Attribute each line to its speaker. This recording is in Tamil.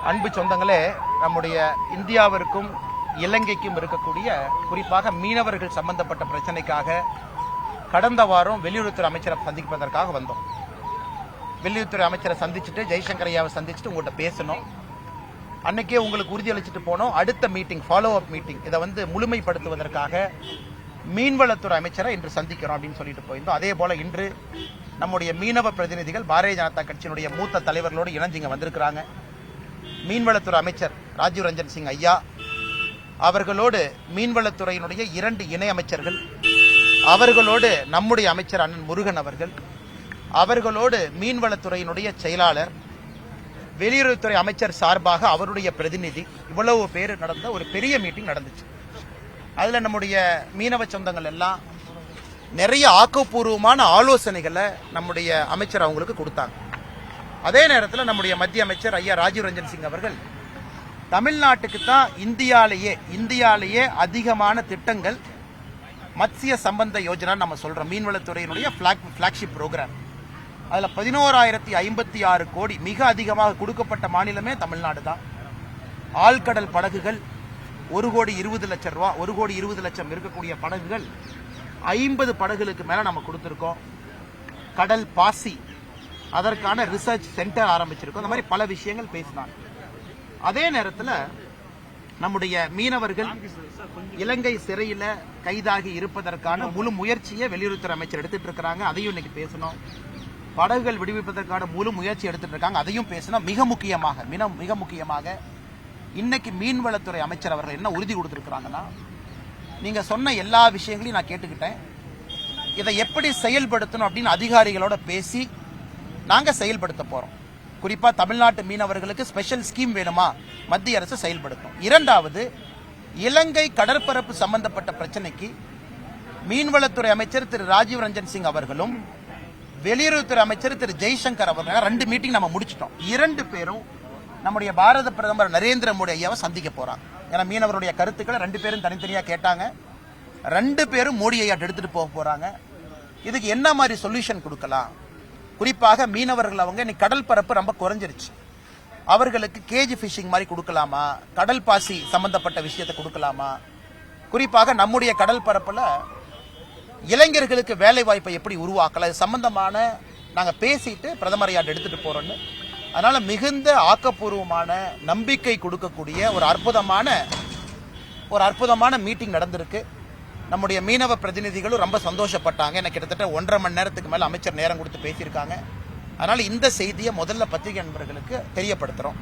Speaker 1: அன்பு சொந்தங்களே, நம்முடைய இந்தியாவிற்கும் இலங்கைக்கும் இருக்கக்கூடிய குறிப்பாக மீனவர்கள் சம்பந்தப்பட்ட பிரச்சனைக்காக கடந்த வாரம் வெளியுறவுத்துறை அமைச்சரை சந்திப்பதற்காக வந்தோம். வெளியுறவுத்துறை அமைச்சரை சந்திச்சுட்டு ஜெய்சங்கர் ஐயாவை சந்திச்சுட்டு உங்கள்கிட்ட பேசணும். அன்னைக்கே உங்களுக்கு உறுதியளிச்சுட்டு போனோம். அடுத்த மீட்டிங், ஃபாலோ அப் மீட்டிங், இதை முழுமைப்படுத்துவதற்காக மீன்வளத்துறை அமைச்சரை இன்று சந்திக்கிறோம் அப்படின்னு சொல்லிட்டு போயிருந்தோம். அதே போல இன்று நம்முடைய மீனவ பிரதிநிதிகள் பாரதிய ஜனதா கட்சியினுடைய மூத்த தலைவர்களோடு இணைஞ்சு இங்க வந்திருக்கிறாங்க. மீன்வளத்துறை அமைச்சர் ராஜீவ் ரஞ்சன் சிங் ஐயா அவர்களோடு மீன்வளத்துறையினுடைய 2 இணை அமைச்சர்கள், அவர்களோடு நம்முடைய அமைச்சர் அண்ணன் முருகன் அவர்களோடு மீன்வளத்துறையினுடைய செயலாளர், வெளியுறவுத்துறை அமைச்சர் சார்பாக அவருடைய பிரதிநிதி, இவ்வளவு பேர் நடந்த ஒரு பெரிய மீட்டிங் நடந்துச்சு. அதுல நம்முடைய மீனவ சொந்தங்கள் எல்லாம் நிறைய ஆக்கப்பூர்வமான ஆலோசனைகளை நம்முடைய அமைச்சர் அவங்களுக்கு கொடுத்தாங்க. அதே நேரத்தில் நம்முடைய மத்திய அமைச்சர் ஐயா ராஜீவ் ரஞ்சன் சிங் அவர்கள் தமிழ்நாட்டுக்கு தான் இந்தியாலேயே அதிகமான திட்டங்கள் மத்ஸ்ய சம்பந்த யோஜனா நம்ம சொல்றோம், மீன்வளத்துறையினுடைய பிளாக்ஷிப் ப்ரோக்ராம். அதில் 11,056 கோடி மிக அதிகமாக கொடுக்கப்பட்ட மாநிலமே தமிழ்நாடு தான். ஆழ்கடல் படகுகள் 1,20,00,000 ரூபா, 1,20,00,000 இருக்கக்கூடிய படகுகள் 50 படகுகளுக்கு மேல நம்ம கொடுத்துருக்கோம். கடல் பாசி, அதற்கான ரிசர்ச் சென்டர் ஆரம்பிச்சிருக்கோம். இந்த மாதிரி பல விஷயங்கள் பேசினாங்க. அதே நேரத்தில் நம்முடைய மீனவர்கள் இலங்கை சிறையில கைதாகி இருப்பதற்கான முழு முயற்சியை வெளியுறவுத்துறை அமைச்சர் எடுத்துட்டு இருக்காங்க. அதையும் இன்னைக்கு பேசணும். படகுகள் விடுவிப்பதற்கான முழு முயற்சி எடுத்துட்டு இருக்காங்க. அதையும் பேசணும். மிக முக்கியமாக இன்னைக்கு மீன்வளத்துறை அமைச்சர் அவர்கள் என்ன உறுதி கொடுத்திருக்கிறாங்கன்னா, நீங்க சொன்ன எல்லா விஷயங்களையும் நான் கேட்டுக்கிட்டேன், இதை எப்படி செயல்படுத்தணும் அப்படின்னு அதிகாரிகளோட பேசி நாங்க செயல்படுத்த போறோம். குறிப்பா தமிழ்நாட்டு மீனவர்களுக்கு ஸ்பெஷல் ஸ்கீம் வேணுமா, மத்திய அரசு செயல்படுத்தும். இரண்டாவது, இலங்கை கடற்பரப்பு சம்பந்தப்பட்ட பிரச்சனைக்கு மீன்வளத்துறை அமைச்சர் திரு ராஜீவ் ரஞ்சன் சிங் அவர்களும் வெளியுறவுத்துறை அமைச்சர் திரு ஜெய்சங்கர் அவர்கள் 2 மீட்டிங் நம்ம முடிச்சிட்டோம். 2 பேரும் நம்முடைய பாரத பிரதமர் நரேந்திர மோடி ஐயாவை சந்திக்க போறாங்க. ஏன்னா மீனவருடைய கருத்துக்களை 2 பேரும் தனித்தனியா கேட்டாங்க. 2 பேரும் மோடி ஐயா எடுத்துட்டு போக போறாங்க. இதுக்கு என்ன மாதிரி சொல்யூஷன் கொடுக்கலாம், குறிப்பாக மீனவர்கள் அவங்க இன்னைக்கு கடல் பரப்பு ரொம்ப குறைஞ்சிருச்சு, அவர்களுக்கு கேஜ் பிஷிங் மாதிரி கொடுக்கலாமா, கடல் பாசி சம்பந்தப்பட்ட விஷயத்தை கொடுக்கலாமா, குறிப்பாக நம்முடைய கடல் பரப்புல இளைஞர்களுக்கு வேலை வாய்ப்பை எப்படி உருவாக்கலாம், இது சம்பந்தமான நாங்க பேசிட்டு பிரதமர் ஐயா எடுத்துட்டு போறோம்னு. அதனால மிகுந்த ஆக்கப்பூர்வமான நம்பிக்கை கொடுக்கக்கூடிய ஒரு அற்புதமான மீட்டிங் நடந்திருக்கு. நம்முடைய மீனவ பிரதிநிதிகளும் ரொம்ப சந்தோஷப்பட்டாங்க. எனக்கு கிட்டத்தட்ட 1.5 மணி நேரத்துக்கு மேல அமைச்சர் நேரம் கொடுத்து பேசியிருக்காங்க. அதனால இந்த செய்தியை முதல்ல பத்திரிகை நண்பர்களுக்கு தெரியப்படுத்துறோம்.